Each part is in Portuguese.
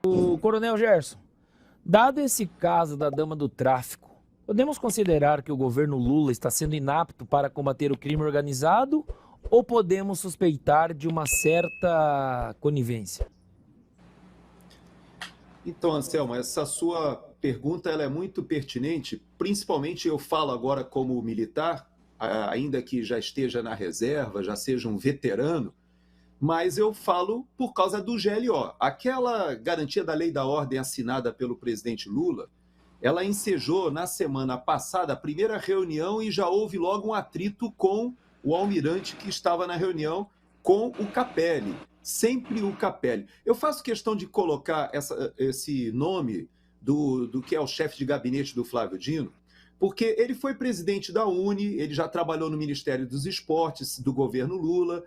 O Coronel Gerson, dado esse caso da dama do tráfico, podemos considerar que o governo Lula está sendo inapto para combater o crime organizado ou podemos suspeitar de uma certa conivência? Então, Anselmo, essa sua pergunta ela é muito pertinente, principalmente eu falo agora como militar, ainda que já esteja na reserva, já seja um veterano, mas eu falo por causa do GLO. Aquela garantia da lei da ordem assinada pelo presidente Lula, ela ensejou na semana passada a primeira reunião e já houve logo um atrito com o almirante que estava na reunião com o Capelli. Sempre o Capelli. Eu faço questão de colocar esse nome do que é o chefe de gabinete do Flávio Dino, porque ele foi presidente da Uni, ele já trabalhou no Ministério dos Esportes do governo Lula,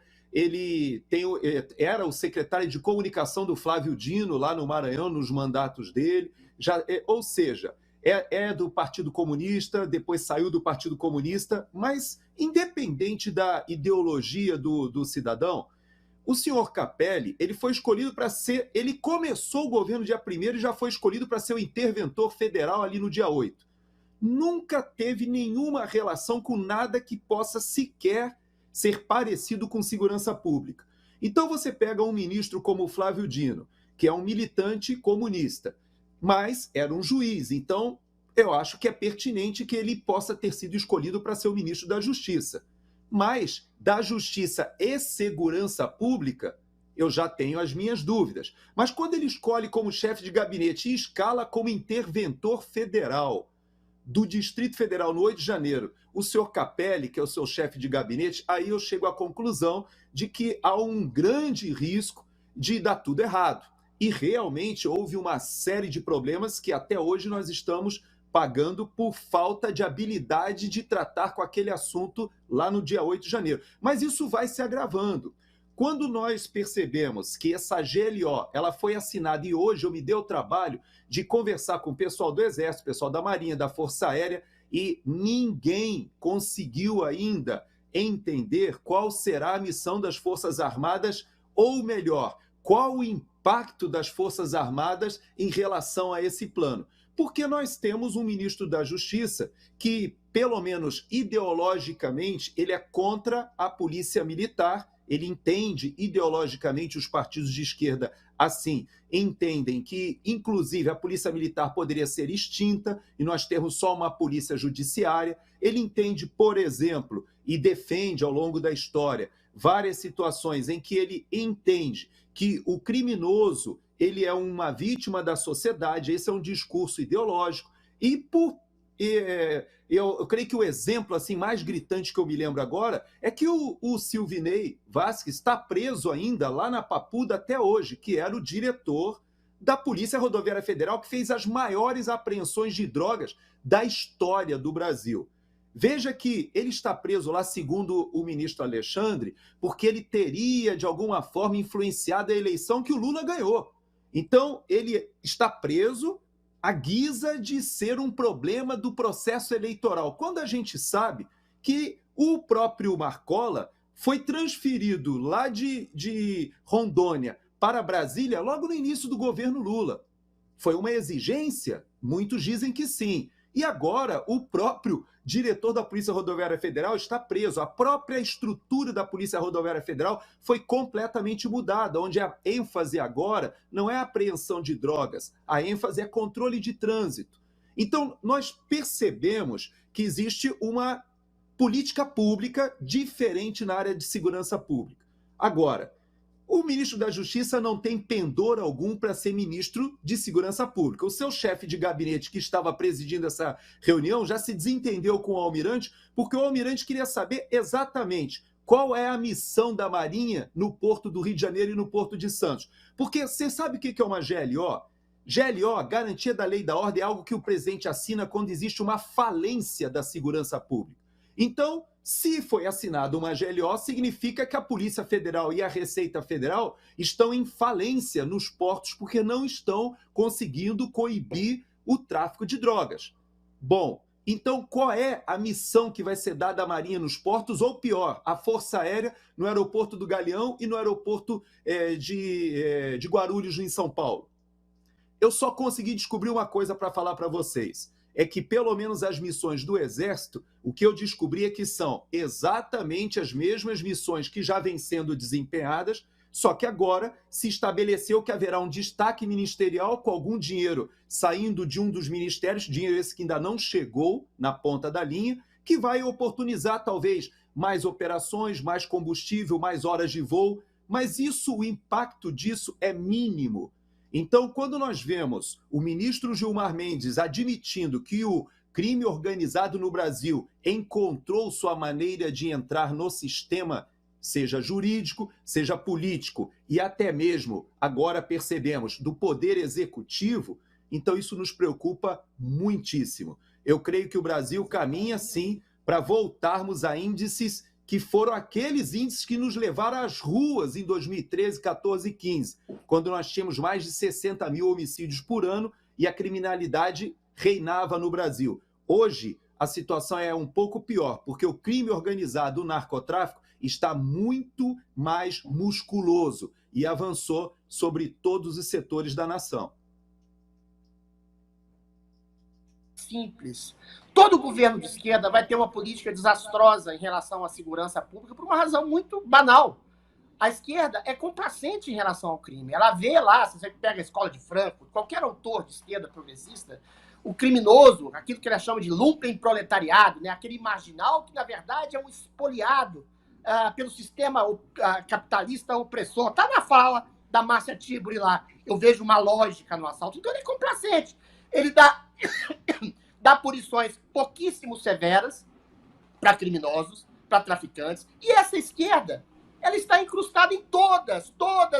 era o secretário de comunicação do Flávio Dino lá no Maranhão, nos mandatos dele, ou seja, é do Partido Comunista, depois saiu do Partido Comunista, mas independente da ideologia do cidadão, o senhor Capelli, ele foi escolhido para ser, ele começou o governo dia 1º e já foi escolhido para ser o interventor federal ali no dia 8. Nunca teve nenhuma relação com nada que possa sequer ser parecido com segurança pública. Então você pega um ministro como o Flávio Dino, que é um militante comunista, mas era um juiz, então eu acho que é pertinente que ele possa ter sido escolhido para ser o ministro da Justiça. Mas da Justiça e Segurança Pública, eu já tenho as minhas dúvidas. Mas quando ele escolhe como chefe de gabinete e escala como interventor federal do Distrito Federal no 8 de janeiro, o senhor Capelli, que é o seu chefe de gabinete, aí eu chego à conclusão de que há um grande risco de dar tudo errado. E realmente houve uma série de problemas que até hoje nós estamos pagando por falta de habilidade de tratar com aquele assunto lá no dia 8 de janeiro. Mas isso vai se agravando. Quando nós percebemos que essa GLO ela foi assinada, e hoje eu me dei o trabalho de conversar com o pessoal do Exército, pessoal da Marinha, da Força Aérea, e ninguém conseguiu ainda entender qual será a missão das Forças Armadas, ou melhor, qual o impacto das Forças Armadas em relação a esse plano. Porque nós temos um ministro da Justiça que, pelo menos ideologicamente, ele é contra a polícia militar, ele entende ideologicamente os partidos de esquerda assim, entendem que, inclusive, a polícia militar poderia ser extinta e nós termos só uma polícia judiciária. Ele entende, por exemplo, e defende ao longo da história várias situações em que ele entende que o criminoso ele é uma vítima da sociedade, esse é um discurso ideológico, e eu creio que o exemplo assim mais gritante que eu me lembro agora é que o Silvinei Vasquez está preso ainda lá na Papuda até hoje, que era o diretor da Polícia Rodoviária Federal, que fez as maiores apreensões de drogas da história do Brasil. Veja que ele está preso lá, segundo o ministro Alexandre, porque ele teria, de alguma forma, influenciado a eleição que o Lula ganhou. Então, ele está preso à guisa de ser um problema do processo eleitoral, quando a gente sabe que o próprio Marcola foi transferido lá de Rondônia para Brasília logo no início do governo Lula. Foi uma exigência? Muitos dizem que sim. E agora o próprio diretor da Polícia Rodoviária Federal está preso. A própria estrutura da Polícia Rodoviária Federal foi completamente mudada, onde a ênfase agora não é a apreensão de drogas, a ênfase é controle de trânsito. Então, nós percebemos que existe uma política pública diferente na área de segurança pública. Agora, o ministro da Justiça não tem pendor algum para ser ministro de Segurança Pública. O seu chefe de gabinete, que estava presidindo essa reunião, já se desentendeu com o almirante, porque o almirante queria saber exatamente qual é a missão da Marinha no Porto do Rio de Janeiro e no Porto de Santos. Porque você sabe o que é uma GLO? GLO, garantia da lei da ordem, é algo que o presidente assina quando existe uma falência da segurança pública. Então, se foi assinada uma GLO, significa que a Polícia Federal e a Receita Federal estão em falência nos portos porque não estão conseguindo coibir o tráfico de drogas. Bom, Então, qual é a missão que vai ser dada à Marinha nos portos, ou pior, à Força Aérea no aeroporto do Galeão e no aeroporto de Guarulhos, em São Paulo? Eu só consegui descobrir uma coisa para falar para vocês. É que, pelo menos as missões do Exército, o que eu descobri é que são exatamente as mesmas missões que já vêm sendo desempenhadas, só que agora se estabeleceu que haverá um destaque ministerial com algum dinheiro saindo de um dos ministérios, dinheiro esse que ainda não chegou na ponta da linha, que vai oportunizar talvez mais operações, mais combustível, mais horas de voo, mas o impacto disso é mínimo. Então, quando nós vemos o ministro Gilmar Mendes admitindo que o crime organizado no Brasil encontrou sua maneira de entrar no sistema, seja jurídico, seja político, e até mesmo, agora percebemos, do poder executivo, então isso nos preocupa muitíssimo. Eu creio que o Brasil caminha, sim, para voltarmos a índices que foram aqueles índices que nos levaram às ruas em 2013, 14 e 15, quando nós tínhamos mais de 60 mil homicídios por ano e a criminalidade reinava no Brasil. Hoje, a situação é um pouco pior, porque o crime organizado, o narcotráfico, está muito mais musculoso e avançou sobre todos os setores da nação. Simples. Todo governo de esquerda vai ter uma política desastrosa em relação à segurança pública por uma razão muito banal. A esquerda é complacente em relação ao crime. Ela vê lá, se você pega a escola de Frankfurt, qualquer autor de esquerda progressista, o criminoso, aquilo que eles chamam de lumpenproletariado, né? Aquele marginal que, na verdade, é um espoliado pelo sistema capitalista opressor. Está na fala da Márcia Tiburi lá. Eu vejo uma lógica no assalto. Então, ele é complacente. Ele dá punições pouquíssimo severas para criminosos, para traficantes. E essa esquerda, ela está incrustada em todas,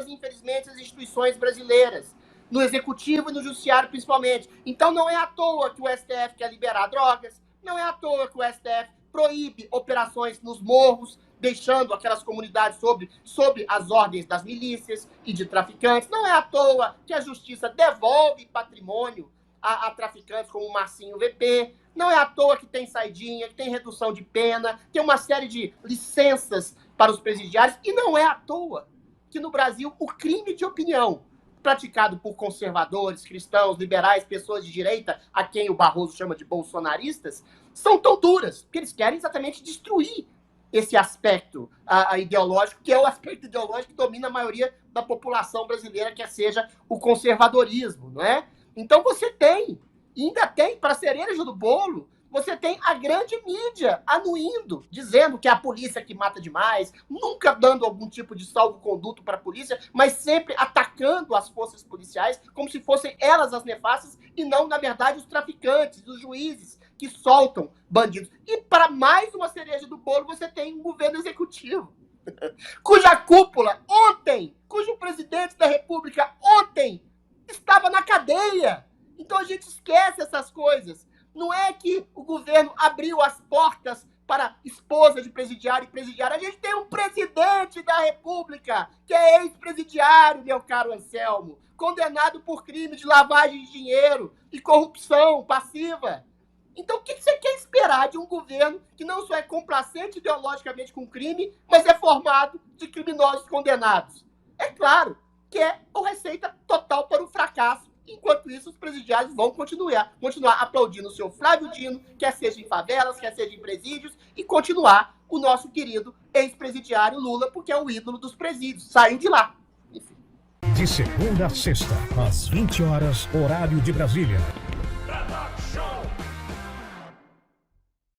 infelizmente, as instituições brasileiras. No executivo e no judiciário, principalmente. Então, não é à toa que o STF quer liberar drogas, não é à toa que o STF proíbe operações nos morros, deixando aquelas comunidades sob as ordens das milícias e de traficantes. Não é à toa que a justiça devolve patrimônio a traficantes como o Marcinho VP. Não é à toa que tem saidinha, que tem redução de pena, tem uma série de licenças para os presidiários. E não é à toa que no Brasil o crime de opinião praticado por conservadores, cristãos, liberais, pessoas de direita, a quem o Barroso chama de bolsonaristas, são tão duras, porque eles querem exatamente destruir esse aspecto ideológico, que é o aspecto ideológico que domina a maioria da população brasileira, quer seja o conservadorismo, não é? Então você tem, e ainda tem, para a cereja do bolo, você tem a grande mídia anuindo, dizendo que é a polícia que mata demais, nunca dando algum tipo de salvo-conduto para a polícia, mas sempre atacando as forças policiais como se fossem elas as nefastas e não, na verdade, os traficantes, os juízes que soltam bandidos. E para mais uma cereja do bolo, você tem um governo executivo, cuja cúpula ontem, cujo presidente da República ontem estava na cadeia. Então a gente esquece essas coisas. Não é que o governo abriu as portas para esposa de presidiário e presidiária. A gente tem um presidente da República que é ex-presidiário, meu caro Anselmo, condenado por crime de lavagem de dinheiro e corrupção passiva. Então, o que você quer esperar de um governo que não só é complacente ideologicamente com o crime, mas é formado de criminosos condenados? É claro que é a receita total para o fracasso. Enquanto isso, os presidiários vão continuar aplaudindo o seu Flávio Dino, quer seja em favelas, quer seja em presídios, e continuar o nosso querido ex-presidiário Lula, porque é o ídolo dos presídios. Saiu de lá. Enfim. De segunda a sexta, às 20 horas, horário de Brasília.